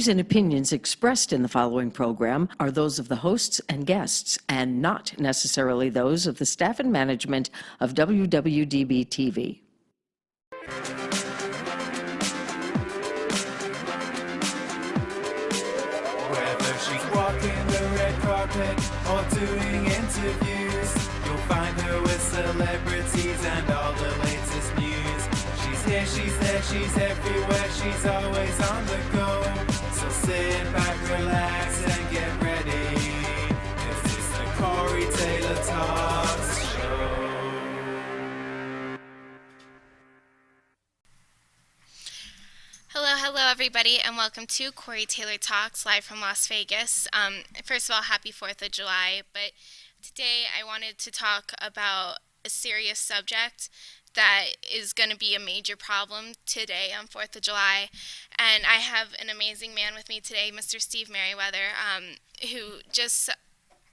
views and opinions expressed in the following program are those of the hosts and guests, and not necessarily those of the staff and management of WWDB-TV. Whether she's walking the red carpet or doing interviews, you'll find her with celebrities and all the latest news. She's here, she's there, she's everywhere, she's always on the go. So sit back, relax, and get ready, 'cause it's the Corey Taylor Talks Show. Hello everybody, and welcome to Corey Taylor Talks, live from Las Vegas. First of all, happy 4th of July, but today I wanted to talk about a serious subject that is going to be a major problem today on 4th of July, and I have an amazing man with me today, Mr. Steve Meriwether, who just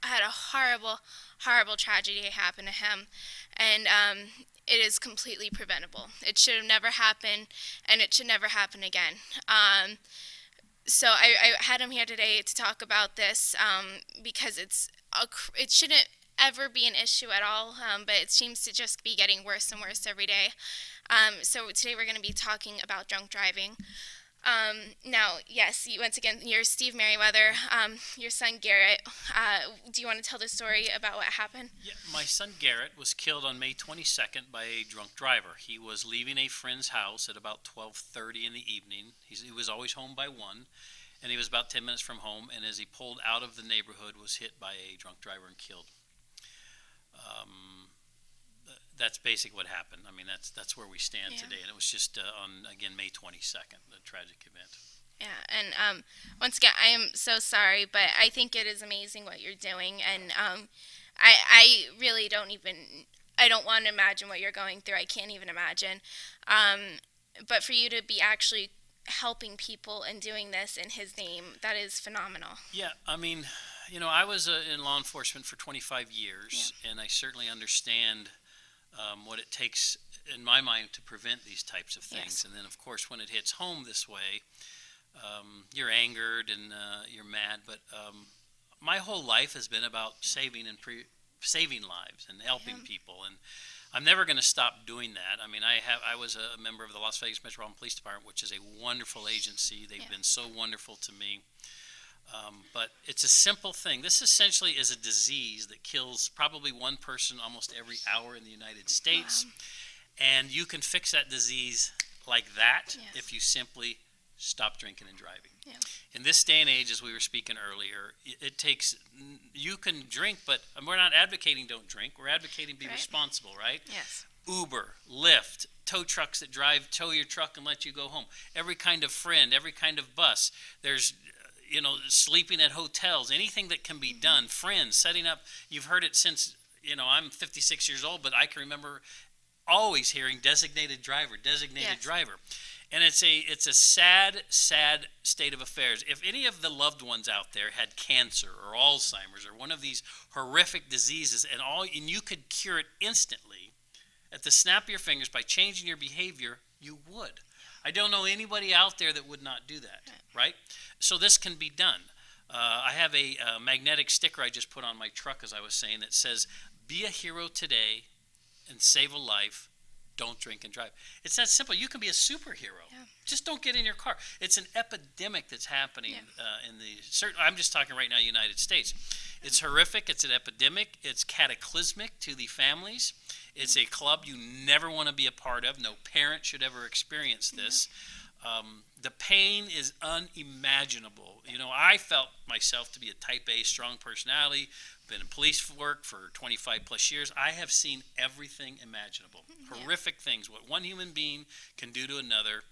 had a horrible tragedy happen to him, and it is completely preventable. It should have never happened, and it should never happen again. So I had him here today to talk about this because it shouldn't ever be an issue at all, but it seems to just be getting worse and worse every day. So today we're going to be talking about drunk driving. Now, yes, once again, you're Steve Meriwether, your son Garrett. Do you want to tell the story about what happened? Yeah, my son Garrett was killed on May 22nd by a drunk driver. He was leaving a friend's house at about 12:30 in the evening. He was always home by 1, and he was about 10 minutes from home, and as he pulled out of the neighborhood, was hit by a drunk driver and killed. That's basically what happened. I mean, that's where we stand today, and it was just on, again, May 22nd, the tragic event. Yeah, and once again, I am so sorry, but I think it is amazing what you're doing, and I really I don't want to imagine what you're going through. I can't even imagine. But for you to be actually helping people and doing this in his name, that is phenomenal. Yeah, I mean, I was in law enforcement for 25 years, and I certainly understand what it takes, in my mind, to prevent these types of things. Yes. And then, of course, when it hits home this way, you're angered and you're mad. But my whole life has been about saving lives and helping people, and I'm never going to stop doing that. I mean, I was a member of the Las Vegas Metropolitan Police Department, which is a wonderful agency. They've been so wonderful to me. But it's a simple thing. This essentially is a disease that kills probably one person almost every hour in the United States. Wow. And you can fix that disease like that if you simply stop drinking and driving. Yeah. In this day and age, as we were speaking earlier, you can drink, but we're not advocating don't drink. We're advocating be responsible, right? Yes. Uber, Lyft, tow trucks that tow your truck and let you go home. Every kind of friend, every kind of bus. There's sleeping at hotels, anything that can be done, friends, setting up. You've heard it since, I'm 56 years old, but I can remember always hearing designated driver. And it's a sad state of affairs. If any of the loved ones out there had cancer or Alzheimer's or one of these horrific diseases and you could cure it instantly at the snap of your fingers by changing your behavior, you would. I don't know anybody out there that would not do that, right? So this can be done. I have a magnetic sticker I just put on my truck, as I was saying, that says, "Be a hero today and save a life. Don't drink and drive." It's that simple. You can be a superhero. Yeah. Just don't get in your car. It's an epidemic that's happening I'm just talking right now, United States. It's horrific. It's an epidemic. It's cataclysmic to the families. It's a club you never want to be a part of. No parent should ever experience this. The pain is unimaginable. I felt myself to be a type A, strong personality, been in police work for 25 plus years. I have seen everything imaginable. Horrific things. What one human being can do to another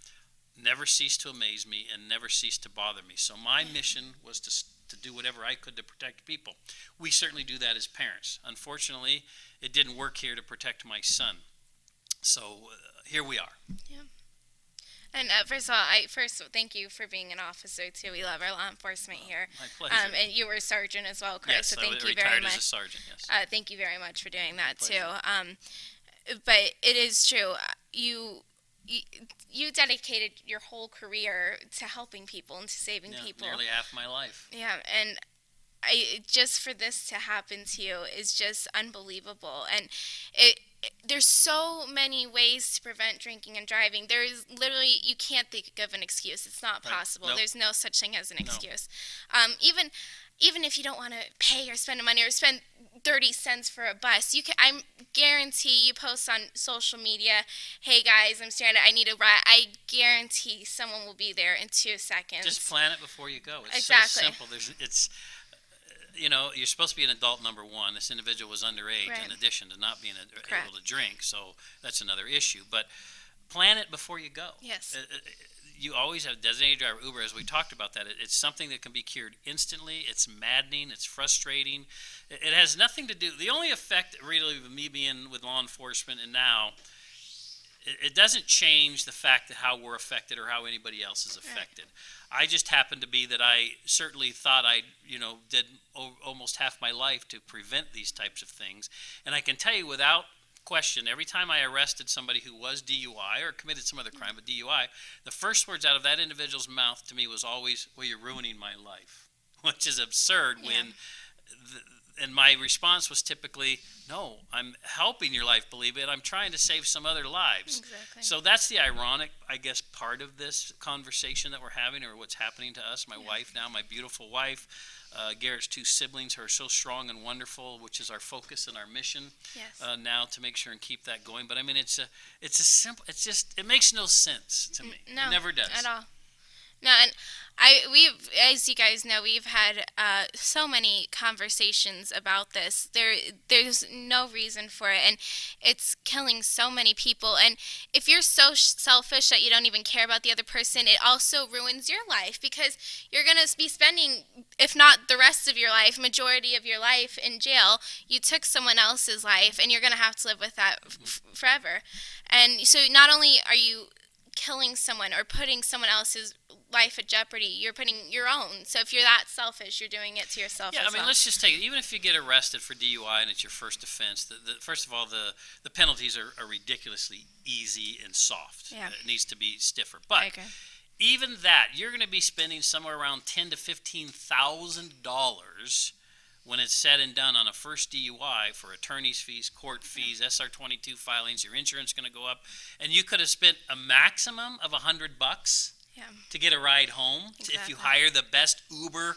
never ceased to amaze me and never ceased to bother me. So my mission was to do whatever I could to protect people. We certainly do that as parents. Unfortunately, it didn't work here to protect my son. So here we are. Yeah. And first of all, thank you for being an officer too. We love our law enforcement here. My pleasure. And you were a sergeant as well, Chris. Yes, so thank I you retired very much. as a sergeant. Yes. Thank you very much for doing that too. But it is true. you, you dedicated your whole career to helping people and to saving Yeah, people. nearly half my life. Yeah, and just for this to happen to you is just unbelievable. And there's so many ways to prevent drinking and driving. There's literally, you can't think of an excuse. It's not Right. possible. Nope. There's no such thing as an No. excuse. Even if you don't want to pay or spend money or spend 30 cents for a bus, I guarantee you post on social media, hey guys, I'm stranded, I need a ride. I guarantee someone will be there in 2 seconds. Just plan it before you go. It's Exactly. so simple. You're supposed to be an adult, number one. This individual was underage Right. in addition to not being Correct. able to drink, so that's another issue. But plan it before you go. Yes. You always have designated driver Uber, as we talked about that. It's something that can be cured instantly. It's maddening. It's frustrating. It has nothing to do. The only effect, really, of me being with law enforcement and now, it doesn't change the fact that how we're affected or how anybody else is affected. Right. I just happened to be that I certainly thought I, did almost half my life to prevent these types of things. And I can tell you without question, every time I arrested somebody who was DUI or committed some other crime, but DUI, the first words out of that individual's mouth to me was always, well, you're ruining my life, which is absurd when and my response was typically, no, I'm helping your life, believe it. I'm trying to save some other lives. Exactly. So that's the ironic, I guess, part of this conversation that we're having, or what's happening to us. My wife now, my beautiful wife, Garrett's 2 siblings who are so strong and wonderful, which is our focus and our mission now to make sure and keep that going. But I mean, it's a simple, it makes no sense to me. No, it never does. At all. No, and we've, as you guys know, we've had so many conversations about this. There's no reason for it, and it's killing so many people. And if you're so selfish that you don't even care about the other person, it also ruins your life, because you're gonna be spending, if not the rest of your life, majority of your life in jail. You took someone else's life, and you're gonna have to live with that forever. And so not only are you killing someone or putting someone else's life at jeopardy, you're putting your own. So if you're that selfish, you're doing it to yourself as well. Let's just take it. Even if you get arrested for DUI and it's your first offense, first of all, the penalties are ridiculously easy and soft. Yeah. It needs to be stiffer. But even that, you're going to be spending somewhere around $10,000 to $15,000 when it's said and done on a first DUI for attorney's fees, court fees, SR-22 filings. Your insurance is going to go up, and you could have spent a maximum of $100 to get a ride home. Exactly. If you hire the best Uber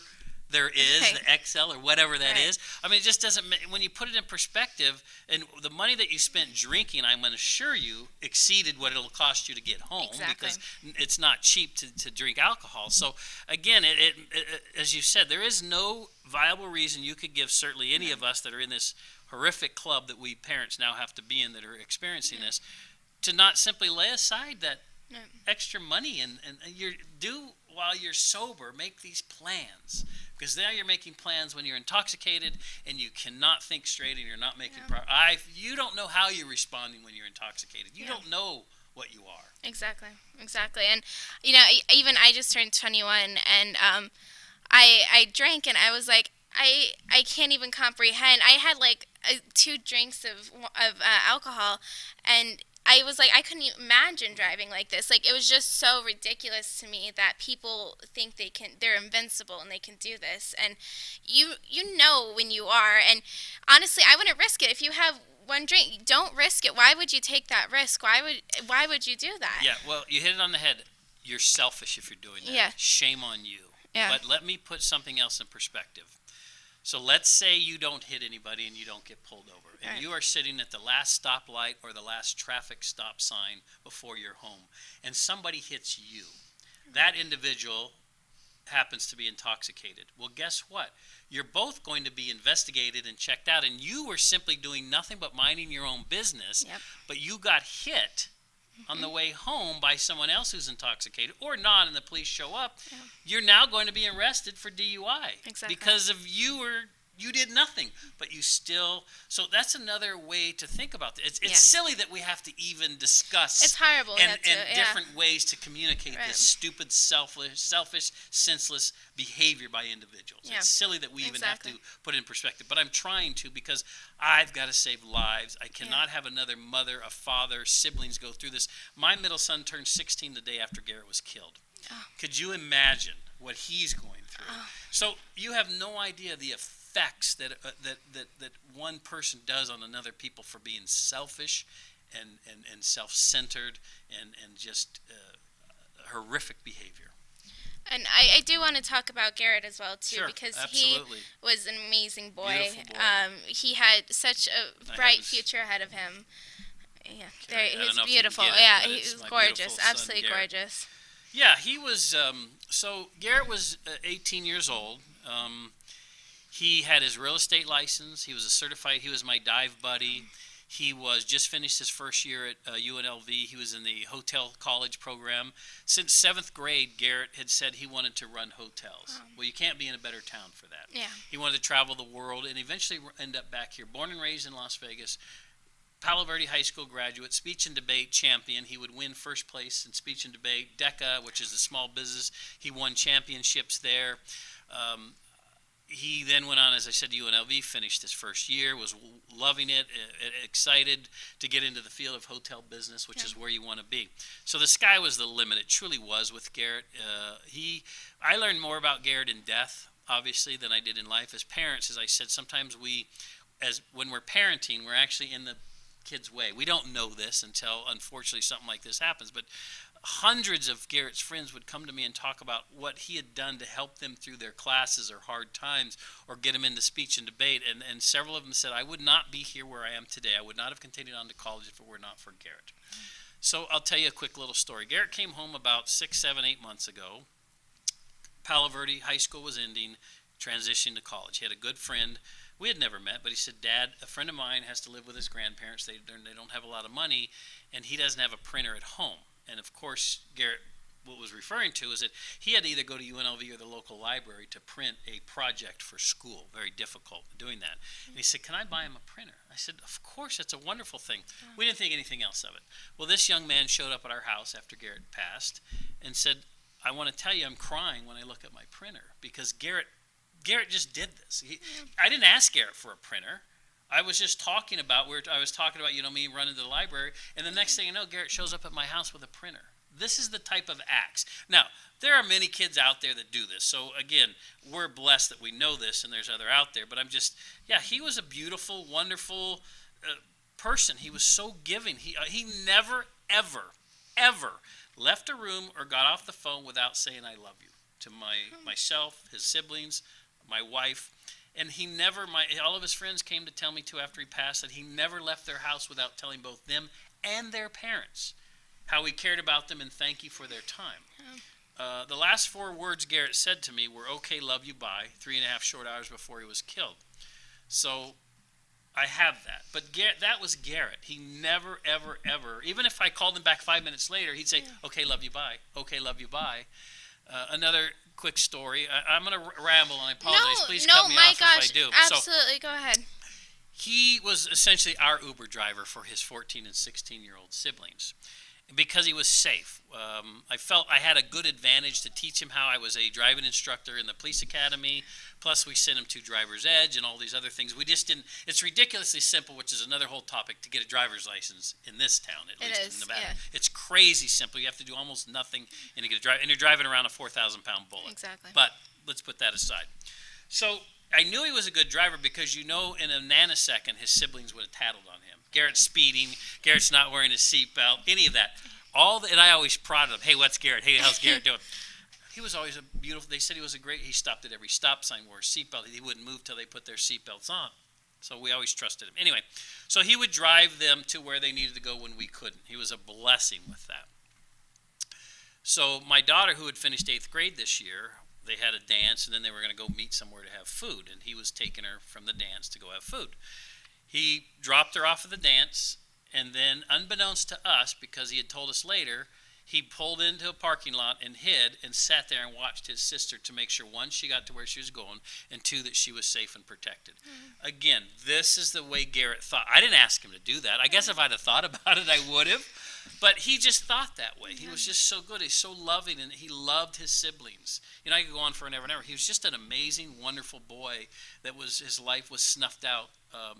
there is, the XL or whatever that is. I mean, it just doesn't. When you put it in perspective, and the money that you spent drinking, I'm going to assure you, exceeded what it'll cost you to get home, because it's not cheap to drink alcohol. So again, it as you said, there is no viable reason you could give, certainly any of us that are in this horrific club that we parents now have to be in that are experiencing this, to not simply lay aside that extra money and you do while you're sober. Make these plans, because now you're making plans when you're intoxicated and you cannot think straight and you're not making you don't know how you're responding when you're intoxicated. You don't know what you are. Exactly. And even I just turned 21, and I drank, and I was like, I can't even comprehend. I had like 2 drinks of alcohol, and I was like, I couldn't even imagine driving like this. Like, it was just so ridiculous to me that people think they're invincible and they can do this. And you know when you are. And honestly, I wouldn't risk it. If you have 1 drink, don't risk it. Why would you take that risk? Why would you do that? Yeah, well, you hit it on the head. You're selfish if you're doing that. Yeah. Shame on you. Yeah. But let me put something else in perspective. So let's say you don't hit anybody and you don't get pulled over. And you are sitting at the last stoplight or the last traffic stop sign before your home, and somebody hits you. That individual happens to be intoxicated. Well, guess what? You're both going to be investigated and checked out, and you were simply doing nothing but minding your own business, but you got hit on the way home by someone else who's intoxicated or not, and the police show up. You're now going to be arrested for DUI because of you were you did nothing, but you still. So that's another way to think about it. It's Yes. silly that we have to even discuss. It's horrible. And yeah. different ways to communicate Right. this stupid, selfish, senseless behavior by individuals. Yeah. It's silly that we even Exactly. have to put it in perspective. But I'm trying to, because I've got to save lives. I cannot have another mother, a father, siblings go through this. My middle son turned 16 the day after Garrett was killed. Oh. Could you imagine what he's going through? Oh. So you have no idea the effects that one person does on another people for being selfish and self-centered and just horrific behavior. And I do want to talk about Garrett as well too, Sure, because absolutely. he was an amazing boy. Beautiful boy. He had such a I bright have his- future ahead of him. Yeah, Carrie, I don't he's know if you can beautiful. get it, Yeah, but he it's was my gorgeous, beautiful son, absolutely Garrett. gorgeous. Yeah, he was. So Garrett was 18 years old. He had his real estate license. He was a certified. He was my dive buddy. He was just finished his first year at UNLV. He was in the hotel college program. Since 7th grade, Garrett had said he wanted to run hotels. Well, you can't be in a better town for that. Yeah. He wanted to travel the world and eventually end up back here. Born and raised in Las Vegas. Palo Verde High School graduate, speech and debate champion. He would win first place in speech and debate. DECA, which is the small business, he won championships there. He then went on, as I said, to UNLV, finished his first year, was loving it, excited to get into the field of hotel business, which is where you want to be. So the sky was the limit. It truly was with Garrett. I learned more about Garrett in death, obviously, than I did in life. As parents, as I said, sometimes when we're parenting, we're actually in the kid's way. We don't know this until, unfortunately, something like this happens. But hundreds of Garrett's friends would come to me and talk about what he had done to help them through their classes or hard times or get them into speech and debate. And several of them said, I would not be here where I am today. I would not have continued on to college if it were not for Garrett. So I'll tell you a quick little story. Garrett came home about 6, 7, 8 months ago. Palo Verde High School was ending, transitioned to college. He had a good friend. We had never met, but he said, Dad, a friend of mine has to live with his grandparents. They don't have a lot of money, and he doesn't have a printer at home. And, of course, Garrett, what was referring to is that he had to either go to UNLV or the local library to print a project for school. Very difficult doing that. And he said, can I buy him a printer? I said, of course, that's a wonderful thing. We didn't think anything else of it. Well, this young man showed up at our house after Garrett passed and said, I want to tell you I'm crying when I look at my printer because Garrett just did this. I didn't ask Garrett for a printer. I was just talking about, me running to the library, and the next thing you know, Garrett shows up at my house with a printer. This is the type of acts. Now, there are many kids out there that do this. So, again, we're blessed that we know this, and there's other out there. But he was a beautiful, wonderful person. He was so giving. He never, ever, ever left a room or got off the phone without saying, I love you, to myself, his siblings, my wife. And he never, all of his friends came to tell me too after he passed that he never left their house without telling both them and their parents how he cared about them and thank you for their time. The last 4 words Garrett said to me were, okay, love you, bye, 3.5 short hours before he was killed. So I have that. But that was Garrett. He never, ever, ever, even if I called him back 5 minutes later, he'd say, okay, love you, bye, okay, love you, bye. Another quick story. I'm going to ramble, and I apologize. Please cut me off if I do. Absolutely, go ahead. He was essentially our Uber driver for his 14 and 16-year-old siblings because he was safe. I felt I had a good advantage to teach him how I was a driving instructor in the police academy. Plus, we sent him to Driver's Edge and all these other things. We just didn't. It's ridiculously simple, which is another whole topic, to get a driver's license in this town, at least in Nevada. Yeah. It's crazy simple. You have to do almost nothing, and you get and you're driving around a 4,000-pound bullet. Exactly. But let's put that aside. So I knew he was a good driver because in a nanosecond his siblings would have tattled on him. Garrett's speeding. Garrett's not wearing his seatbelt. Any of that. And I always prodded him. Hey, what's Garrett? Hey, how's Garrett doing? He was always a beautiful. They said he was a great. He stopped at every stop sign, wore a seatbelt. He wouldn't move till they put their seatbelts on. So we always trusted him. Anyway, so he would drive them to where they needed to go when we couldn't. He was a blessing with that. So my daughter, who had finished 8th grade this year, they had a dance, and then they were going to go meet somewhere to have food, and he was taking her from the dance to go have food. He dropped her off at the dance, and then, unbeknownst to us, because he had told us later, He pulled into a parking lot and hid and sat there and watched his sister to make sure, one, she got to where she was going, and two, that she was safe and protected. Again, this is the way Garrett thought. I didn't ask him to do that. I guess if I'd have thought about it, I would have. But he just thought that way. He was just so good. He's so loving, and he loved his siblings. You know, I could go on for ever and ever. He was just an amazing, wonderful boy that was, his life was snuffed out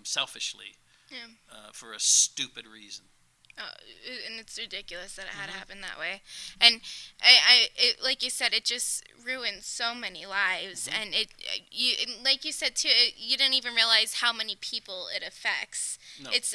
selfishly for a stupid reason. And it's ridiculous that it had happened that way. And like you said, it just ruined so many lives. And like you said too, you didn't even realize how many people it affects. No. It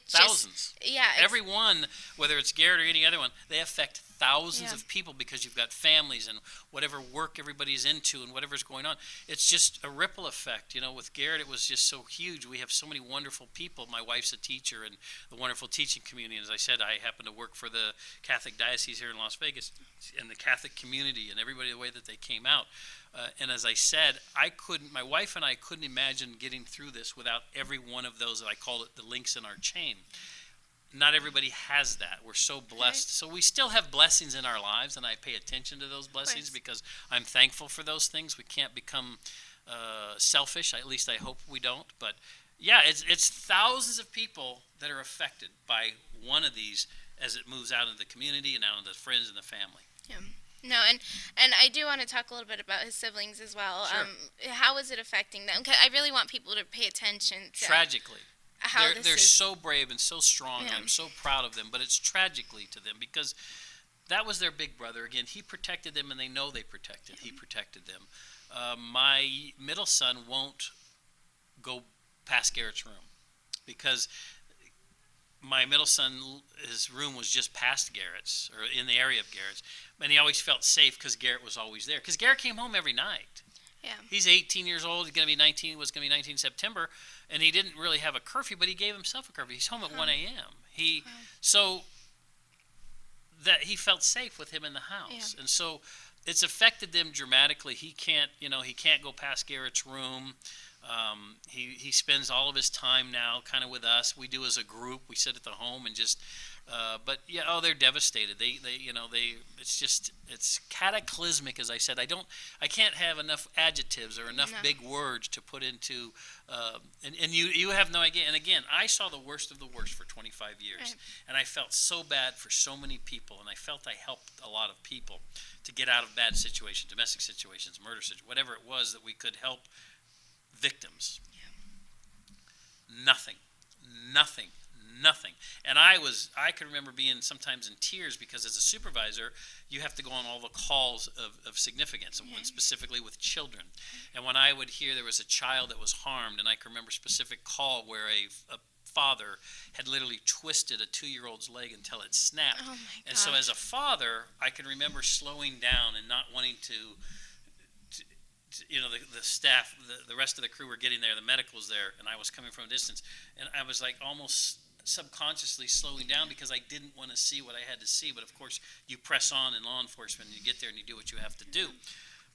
Thousands. Just, yeah. Every one, whether it's Garrett or any other one, they affect thousands of people because you've got families and whatever work everybody's into and whatever's going on. It's just a ripple effect. You know, with Garrett, it was just so huge. We have so many wonderful people. My wife's a teacher and the wonderful teaching community. And as I said, I happen to work for the Catholic Diocese here in Las Vegas and the Catholic community and everybody, the way that they came out. And as I said, my wife and I couldn't imagine getting through this without every one of those, I call it the links in our chain. Not everybody has that. We're so blessed. So we still have blessings in our lives, and I pay attention to those blessings because I'm thankful for those things. We can't become selfish. At least I hope we don't. But yeah, it's thousands of people that are affected by one of these as it moves out into the community and out into the friends and the family. Yeah. No, and I do want to talk a little bit about his siblings as well. Sure. How is it affecting them? 'Cause I really want people to pay attention to Tragically. how They're so brave and so strong. And I'm so proud of them, but it's tragically to them because that was their big brother. Again, he protected them, and they know they protected. He protected them. My middle son won't go past Garrett's room because my middle son, his room was just past Garrett's, or in the area of Garrett's, and he always felt safe because Garrett was always there. Because Garrett came home every night. Yeah. He's 18 years old. He's going to be 19. Was going to be 19 in September, and he didn't really have a curfew, but he gave himself a curfew. He's home at 1 a.m. So that he felt safe with him in the house, and so it's affected them dramatically. He can't go past Garrett's room. He spends all of his time now kind of with us. We do as a group. We sit at the home and just, but yeah, they're devastated. It's cataclysmic, as I said. I can't have enough adjectives or enough big words to put into, and you have no idea. And again, I saw the worst of the worst for 25 years, and I felt so bad for so many people, and I felt I helped a lot of people to get out of bad situations, domestic situations, murder situations, whatever it was that we could help victims. Nothing. And I can remember being sometimes in tears because as a supervisor, you have to go on all the calls of significance, and specifically with children. And when I would hear there was a child that was harmed, and I can remember a specific call where a father had literally twisted a 2-year-old's leg until it snapped. Oh my and so gosh. as a father, I can remember slowing down and not wanting to the staff, the rest of the crew were getting there, the medical's there, and I was coming from a distance, and I was like almost subconsciously slowing down because I didn't want to see what I had to see. But of course, you press on in law enforcement, and you get there and you do what you have to do.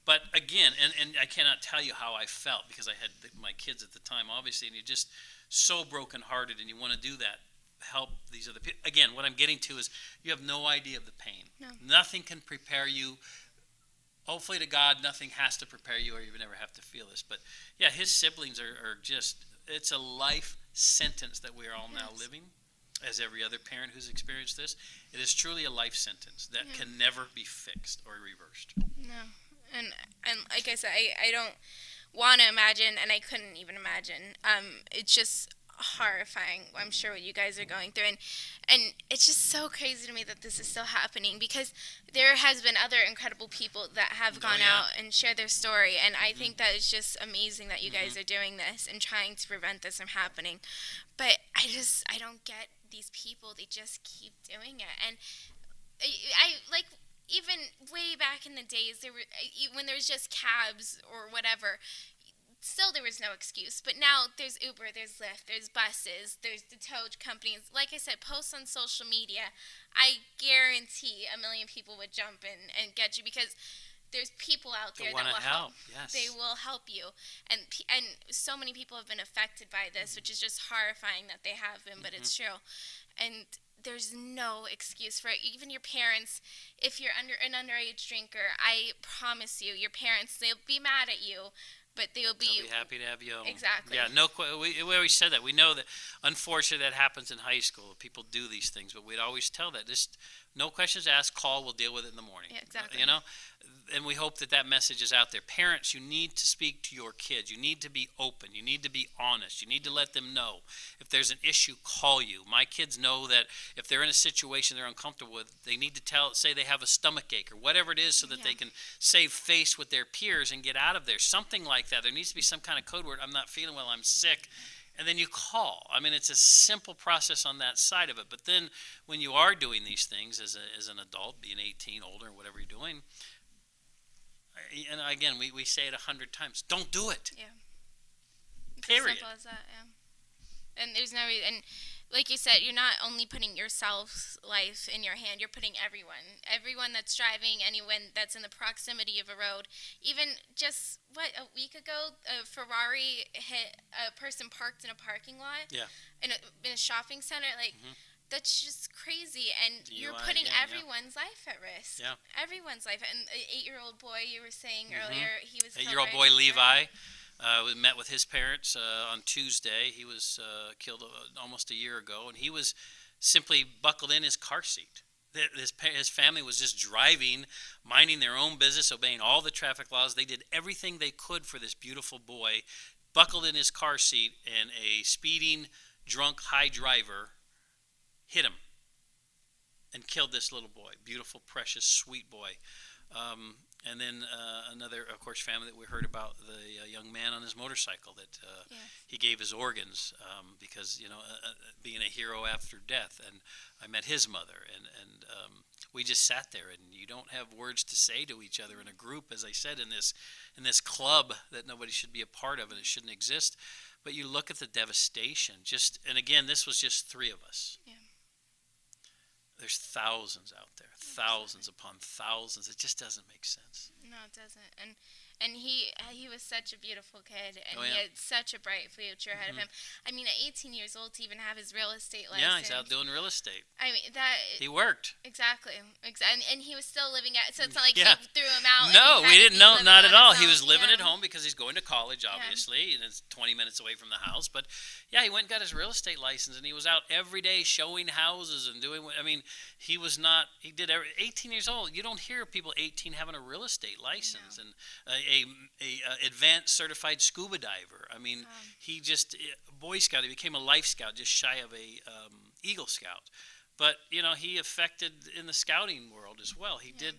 But again, and I cannot tell you how I felt because I had my kids at the time, obviously, and you're just so brokenhearted, and you want to do that, help these other people. Again, what I'm getting to is you have no idea of the pain. No. Nothing can prepare you. Hopefully to God, nothing has to prepare you or you never have to feel this. But yeah, his siblings are just, it's a life sentence that we are all now living, as every other parent who's experienced this. It is truly a life sentence that can never be fixed or reversed. No. And like I said, I don't want to imagine, and I couldn't even imagine. It's just horrifying, I'm sure, what you guys are going through, and it's just so crazy to me that this is still happening because there has been other incredible people that have gone out and shared their story, and I think that it's just amazing that you guys are doing this and trying to prevent this from happening. But I don't get these people. They just keep doing it, and I like, even way back in the days, when there was just cabs or whatever, still there was no excuse. But now there's Uber, there's Lyft, there's buses, there's the tow companies. Like I said, posts on social media. I guarantee 1 million people would jump in and get you because there's people out there that will help. Yes. They will help you. And so many people have been affected by this, which is just horrifying that they have been, but it's true. And there's no excuse for it. Even your parents, if you're an underage drinker, I promise you, your parents, they'll be mad at you, but they'll be happy to have you home. Exactly. Yeah, we always said that. We know that, unfortunately, that happens in high school. People do these things, but we'd always tell that. Just no questions asked, call, we'll deal with it in the morning. Yeah, exactly. You know? And we hope that that message is out there. Parents, you need to speak to your kids. You need to be open. You need to be honest. You need to let them know. If there's an issue, call you. My kids know that if they're in a situation they're uncomfortable with, they need to say they have a stomach ache or whatever it is so that they can save face with their peers and get out of there. Something like that. There needs to be some kind of code word. I'm not feeling well. I'm sick. And then you call. I mean, it's a simple process on that side of it. But then when you are doing these things as an adult, being 18, older, whatever you're doing, and again, we say it 100 times. Don't do it. Yeah. It's Period. as simple as that, yeah. And there's no reason, and like you said, you're not only putting yourself's life in your hand, you're putting everyone that's driving, anyone that's in the proximity of a road. Even just, a week ago, a Ferrari hit a person parked in a parking lot. Yeah. In a shopping center, that's just crazy, and you're DUI putting again, everyone's life at risk. Yeah. Everyone's life. And an 8-year-old boy, you were saying earlier, he was killed 8-year-old right boy in front. Levi. We met with his parents on Tuesday. He was killed almost a year ago, and he was simply buckled in his car seat. His family was just driving, minding their own business, obeying all the traffic laws. They did everything they could for this beautiful boy, buckled in his car seat, and a speeding, drunk, high driver hit him and killed this little boy. Beautiful, precious, sweet boy. And then another, of course, family that we heard about, the young man on his motorcycle that he gave his organs because, being a hero after death. And I met his mother, and we just sat there, and you don't have words to say to each other in a group, as I said, in this club that nobody should be a part of and it shouldn't exist. But you look at the devastation. And again, this was just 3 of us. Yeah. There's thousands out there, thousands upon thousands. It just doesn't make sense. No, it doesn't. And he was such a beautiful kid, and Oh, yeah. he had such a bright future ahead of him. I mean, at 18 years old to even have his real estate license. Yeah, he's out doing real estate. I mean, that... He worked. Exactly. And he was still living at... So it's not like Yeah. he threw him out. No, and we didn't know, living not on at all. his He was own. living Yeah. at home because he's going to college, obviously, and it's 20 minutes away from the house. But yeah, he went and got his real estate license, and he was out every day showing houses and doing what, he was not, 18 years old. You don't hear people 18 having a real estate license and a advanced certified scuba diver. He just, Boy Scout, he became a Life Scout, just shy of a Eagle Scout. But, he affected in the scouting world as well. He did.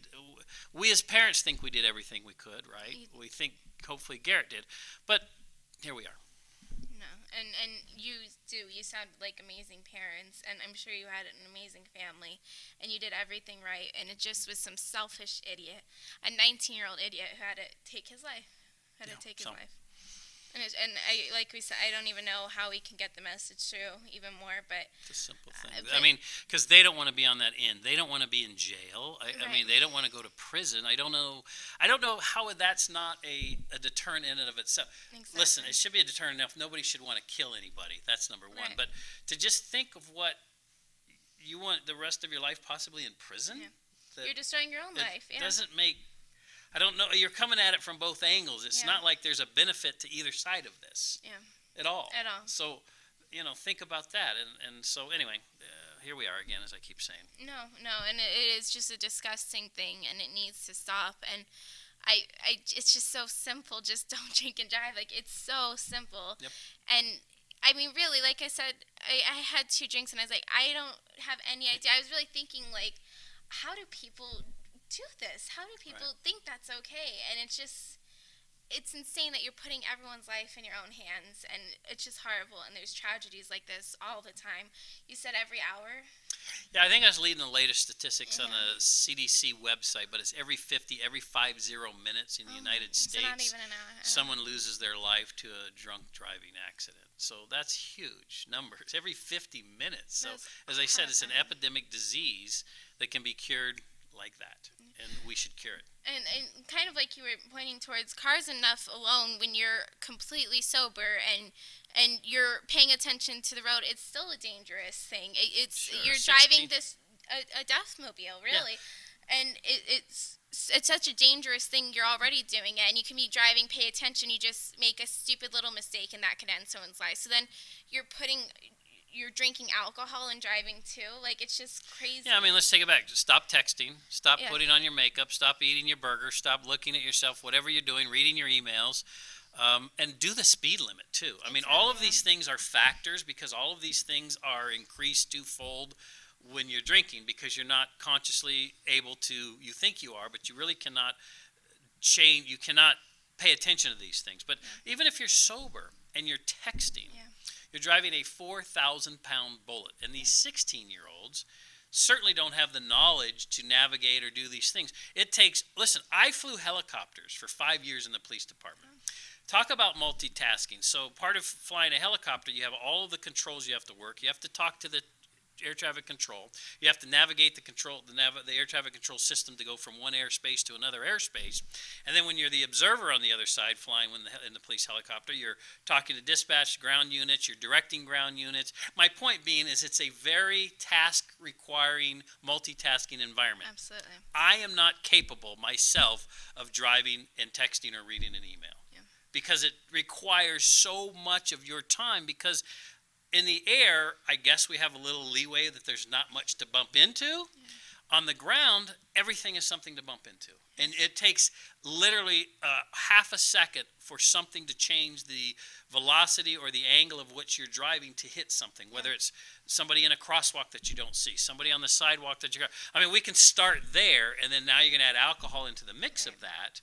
We as parents think we did everything we could, right? We think hopefully Garrett did. But here we are. No. And you do. You sound like amazing parents, and I'm sure you had an amazing family, and you did everything right, and it just was some selfish idiot, a 19-year-old idiot who had to take his life. And like we said, I don't even know how we can get the message through even more, but... It's a simple thing. Because they don't want to be on that end. They don't want to be in jail. They don't want to go to prison. I don't know how that's not a deterrent in and of itself. Exactly. Listen, it should be a deterrent enough. Nobody should want to kill anybody. That's number one. Right. But to just think of what you want the rest of your life possibly in prison? Yeah. You're destroying your own life. Yeah. Doesn't make... I don't know. You're coming at it from both angles. It's not like there's a benefit to either side of this. Yeah. At all. At all. So, think about that. And so, anyway, here we are again, as I keep saying. No, and it is just a disgusting thing, and it needs to stop. And it's just so simple. Just don't drink and drive. It's so simple. Yep. And really, like I said, I had 2 drinks, and I was like, I don't have any idea. I was really thinking, how do people do this? How do people think that's okay? And it's insane that you're putting everyone's life in your own hands, and it's just horrible. And there's tragedies like this all the time. You said every hour? Yeah, I think I was leading the latest statistics on the CDC website, but it's every 50 minutes in the United States. So not even an hour. Someone loses their life to a drunk driving accident. So that's huge numbers. Every 50 minutes. So, as I said, it's an epidemic disease that can be cured like that, and we should cure it. And kind of like you were pointing towards, cars enough alone, when you're completely sober and you're paying attention to the road, it's still a dangerous thing. You're 16. driving a deathmobile, really, and it's such a dangerous thing. You're already doing it, and you can be driving, pay attention. You just make a stupid little mistake, and that could end someone's life. So then you're drinking alcohol and driving too. Like, it's just crazy. Yeah, I mean, let's take it back. Just stop texting. Stop Yeah. putting on your makeup. Stop eating your burger. Stop looking at yourself, whatever you're doing, reading your emails. And do the speed limit, too. I mean, all of these things are factors, because all of these things are increased twofold when you're drinking, because you're not consciously able to, you think you are, but you really cannot change, you cannot pay attention to these things. But even if you're sober and you're texting, you're driving a 4,000-pound bullet. And these 16-year-olds certainly don't have the knowledge to navigate or do these things. It takes, listen, I flew helicopters for 5 years in the police department. Talk about multitasking. So part of flying a helicopter, you have all of the controls you have to work. You have to talk to the air traffic control. You have to navigate the air traffic control system to go from one airspace to another airspace. And then when you're the observer on the other side flying in the police helicopter, you're talking to dispatch, ground units, you're directing ground units. My point being is it's a very task-requiring, multitasking environment. Absolutely. I am not capable myself of driving and texting or reading an email, because it requires so much of your time, because in the air, I guess we have a little leeway that there's not much to bump into. On the ground, everything is something to bump into. And it takes literally half a second for something to change the velocity or the angle of which you're driving to hit something, whether it's somebody in a crosswalk that you don't see, somebody on the sidewalk that you're... I mean, we can start there, and then now you're going to add alcohol into the mix of that.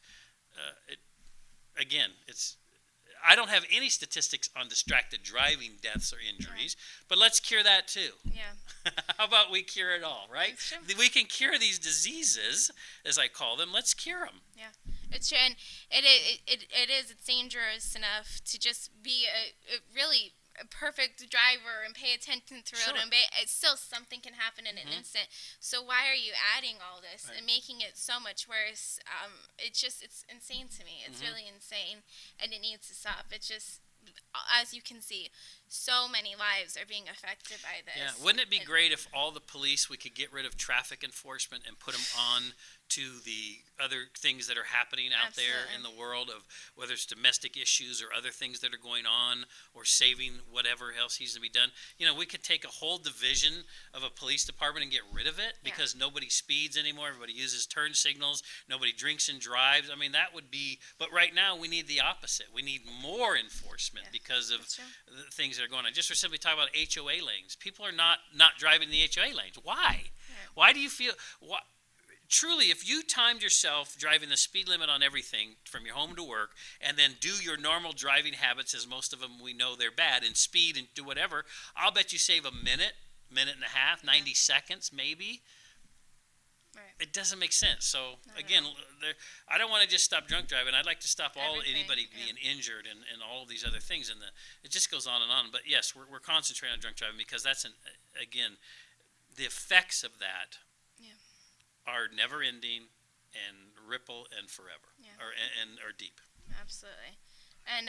I don't have any statistics on distracted driving deaths or injuries, but let's cure that too. Yeah. How about we cure it all, right? That's true. We can cure these diseases, as I call them. Let's cure them. Yeah, it's true, and it's dangerous enough to just be a really a perfect driver and pay attention to the road, and it's still something can happen in an instant. So why are you adding all this and making it so much worse? It's insane to me. It's really insane, and it needs to stop. It's just, as you can see, so many lives are being affected by this. Yeah, wouldn't it be great if all the police, we could get rid of traffic enforcement and put them on to the other things that are happening out there in the world, of whether it's domestic issues or other things that are going on, or saving whatever else needs to be done. You know, we could take a whole division of a police department and get rid of it, because nobody speeds anymore. Everybody uses turn signals. Nobody drinks and drives. I mean, that would be, but right now we need the opposite. We need more enforcement because of the things that are going on. Just for simply talking about HOA lanes. People are not driving in the HOA lanes. Why? Why do you feel... Truly, if you timed yourself driving the speed limit on everything from your home to work, and then do your normal driving habits, as most of them we know they're bad, and speed and do whatever, I'll bet you save a minute and a half, 90 seconds maybe. Right. It doesn't make sense. So again, I don't want to just stop drunk driving. I'd like to stop anybody being injured and all of these other things. And it just goes on and on. But yes, we're concentrating on drunk driving, because that's again, the effects of that are never ending and ripple and forever, or deep. Absolutely. And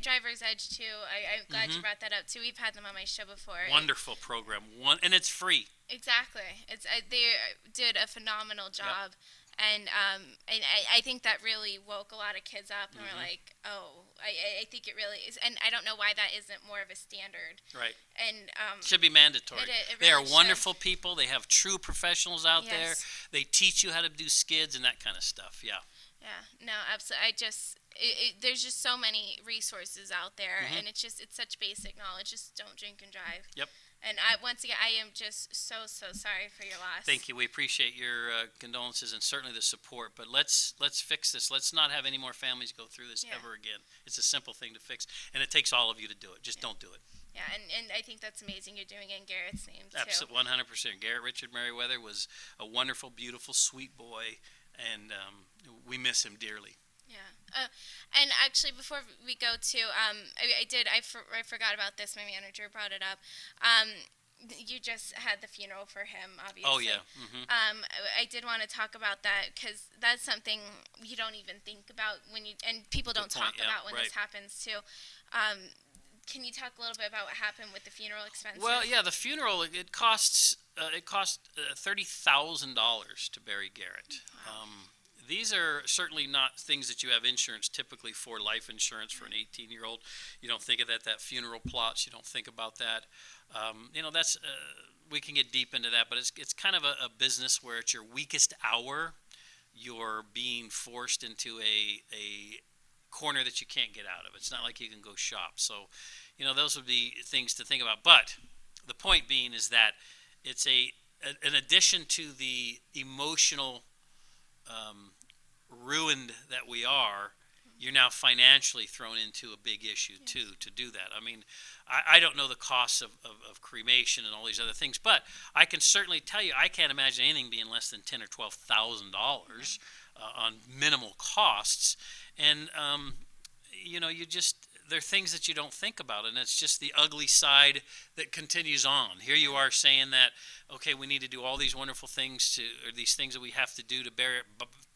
Driver's Edge too. I'm glad you brought that up too. We've had them on my show before. Wonderful program. And it's free. Exactly. They did a phenomenal job. And I think that really woke a lot of kids up, and we're like, oh, I think it really is. And I don't know why that isn't more of a standard. Right. And should be mandatory. It They are really wonderful people. They have true professionals out there. Yes. They teach you how to do skids and that kind of stuff. Yeah. Yeah. No, absolutely. There's just so many resources out there, and it's such basic knowledge. Just don't drink and drive. Yep. And once again, I am just so sorry for your loss. Thank you. We appreciate your condolences and certainly the support. But let's fix this. Let's not have any more families go through this ever again. It's a simple thing to fix, and it takes all of you to do it. Just don't do it. Yeah, and I think that's amazing you're doing it in Garrett's name too. Absolutely, 100%. Garrett Richard Meriwether was a wonderful, beautiful, sweet boy, and we miss him dearly. Yeah. And actually, before we go to, I forgot about this. My manager brought it up. You just had the funeral for him, obviously. Oh yeah. I did want to talk about that because that's something you don't even think about and people don't Good point, talk yeah, about when right. this happens too. Can you talk a little bit about what happened with the funeral expenses? Well, yeah, the funeral it cost $30,000 to bury Garrett. Wow. These are certainly not things that you have insurance typically for. Life insurance for an 18-year-old. You don't think of that funeral plots. You don't think about that. That's we can get deep into that, but it's kind of a business where it's your weakest hour. You're being forced into a corner that you can't get out of. It's not like you can go shop. So, those would be things to think about. But the point being is that it's an addition to the emotional ruined that we are. You're now financially thrown into a big issue too to do that. I mean, I don't know the costs of cremation and all these other things, but I can certainly tell you I can't imagine anything being less than $10,000 or $12,000 on minimal costs. And there are things that you don't think about, and it's just the ugly side that continues on. Here you are saying that, okay, we need to do all these wonderful things or these things that we have to do to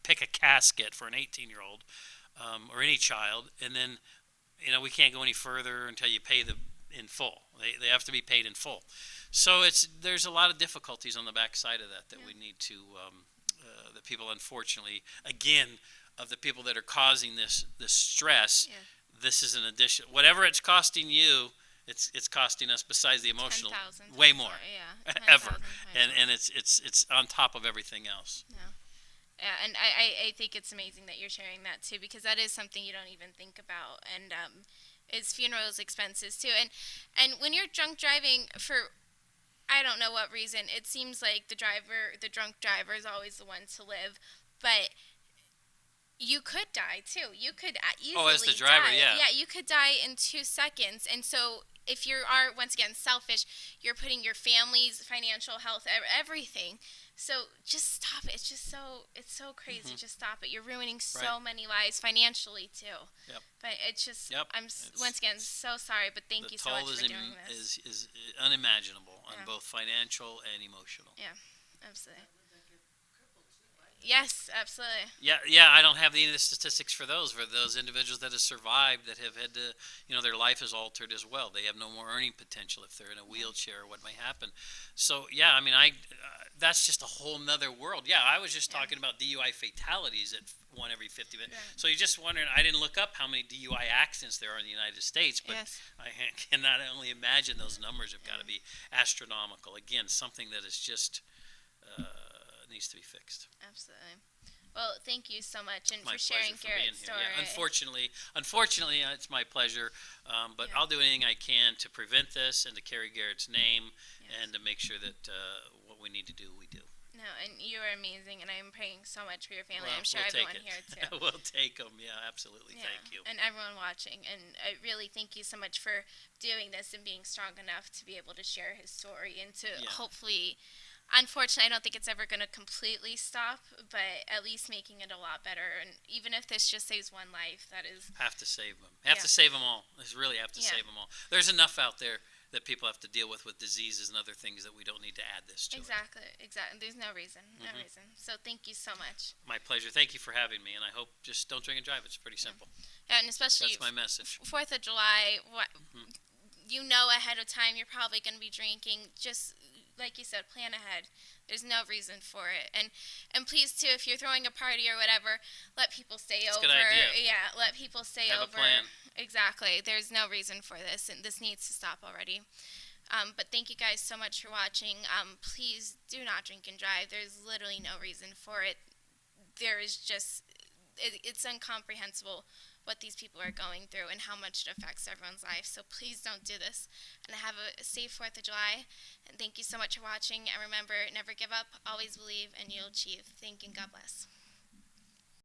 pick a casket for an 18-year-old. Or any child, and then we can't go any further until you pay them in full. They have to be paid in full. So there's a lot of difficulties on the backside of that we need to that people, unfortunately, again, of the people that are causing this stress. This is an addition. Whatever it's costing you, it's costing us. Besides the emotional, 10,000 way more, ever, 10,000 and it's on top of everything else. Yeah. Yeah, and I think it's amazing that you're sharing that too, because that is something you don't even think about, and is funerals expenses too, and when you're drunk driving for, I don't know what reason, it seems like the drunk driver is always the one to live, but you could die too. You could easily as the driver, die. yeah. Yeah, you could die in 2 seconds, and so if you are once again selfish, you're putting your family's financial health, everything. So just stop it. It's so crazy. Just stop it. You're ruining so many lives financially too. Yep. But it's just, Yep. Once again so sorry, but thank you so much for doing The this. toll is unimaginable on both financial and emotional. Yeah, absolutely. Yes, absolutely. Yeah. I don't have any of the statistics for those individuals that have survived that have had to, their life is altered as well. They have no more earning potential if they're in a wheelchair or what may happen. So yeah, I mean, that's just a whole nother world. Yeah, I was just talking about DUI fatalities at 1 every 50 minutes. Yeah. So you're just wondering. I didn't look up how many DUI accidents there are in the United States, but I cannot only imagine those numbers have got to be astronomical. Again, something that is just. Needs to be fixed. Absolutely. Well, thank you so much, and My for sharing pleasure for being Garrett's here. story. Yeah, unfortunately, it's my pleasure. But I'll do anything I can to prevent this and to carry Garrett's name and to make sure that what we need to do, we do. No, and you are amazing, and I'm praying so much for your family. Well, I'm sure we'll everyone take here too. We'll take them. Yeah, absolutely. Yeah, Thank you. and everyone watching. And I really thank you so much for doing this and being strong enough to be able to share his story and to hopefully. Unfortunately, I don't think it's ever going to completely stop, but at least making it a lot better. And even if this just saves one life, that is... Have to save them. Have to save them all. Just really have to save them all. There's enough out there that people have to deal with diseases and other things that we don't need to add this to. Exactly. There's no reason. No reason. So thank you so much. My pleasure. Thank you for having me, and I hope just don't drink and drive. It's pretty simple. Yeah, and especially... That's my message. 4th of July, you know ahead of time you're probably going to be drinking. Just... like you said, plan ahead. There's no reason for it. And please, too, if you're throwing a party or whatever, let people stay over. That's a good idea. Yeah, let people stay Have over. a plan. Exactly. There's no reason for this, and this needs to stop already. But thank you guys so much for watching. Please do not drink and drive. There's literally no reason for it. There is just, it's incomprehensible what these people are going through and how much it affects everyone's life. So please don't do this. And have a safe 4th of July. And thank you so much for watching. And remember, never give up, always believe, and you'll achieve. Thank you, and God bless.